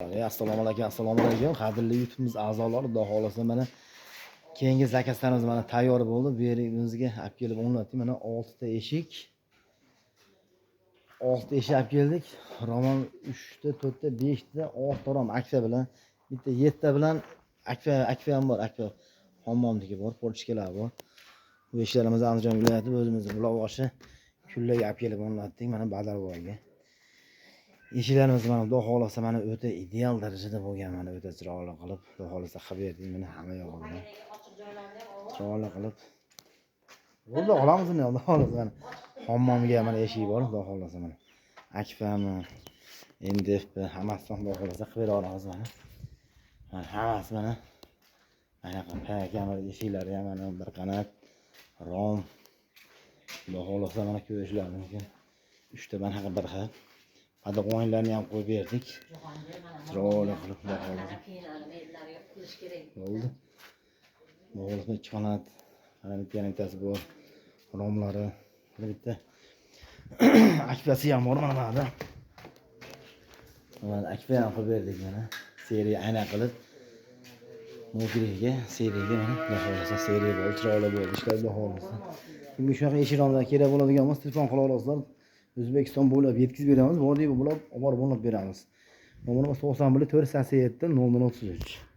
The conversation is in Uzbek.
Assalomu alaykum. Qadrli YouTube'miz a'zolari, Xudo xolasa mana keyingi zakazlarimiz mana tayyor bo'ldi. Bu yerimizga olib kelib o'rnatdik. Mana 6 ta eshik. 6 eshik olib keldik. Roman 3 ta, 4 ta, 5 ta, 6 ta rom akfa bilan, bitta 7 ta bilan akfa ham bor. Akfa hammomniki bor, pochkalar bor. Bu ishlarimizni Andijon viloyati o'zimizning Buloqboshi kunlarga olib kelib o'rnatdik. Mana Badarboyga. Eshiklarimiz mana Xudo xolasa mana o'ta ideal darajada bo'lgan, mana o'ta chiroyli qilib, Xudo xolasa qilib berdik. Mana hamma yog'idan chiroyli qilib. Bo'ldi, olamizmi? Xudo xolasa mana hammomga mana eshik bor, Xudo xolasa mana. Akfami, NDF hammasi Xudo xolasa qilib bera olamiz mana. Mana hammasi mana. Mana kamera eshiklari ham mana bir qanot rom. Xudo xolasa mana ko'rishlar mumkin. 3 ta mana bir xil. Hadi o'yinlarni ham qo'yib berdik. Chiroyli qilib bo'ldi. Bo'ldi, ikki qanot. Mana bittasi bor. Romlari, bitta akfasi ham bor mana burada. Mana akfa ham qilib berdik mana. Seriya ayna qilib. Mudiriga, seriyaga mana Xudo xolasa seriya bo'ldi, chiroyli bo'ldi. Ishlar Xudo xolasa. Kimga shunaqa eshik romlar kerak bo'ladigan bo'lsa, telefon qila olasizlar. O'zbekiston bo'ylab yetkazib beramiz, vodiy bo'ylab olib borib beramiz. Nomerimiz 91 487 0033.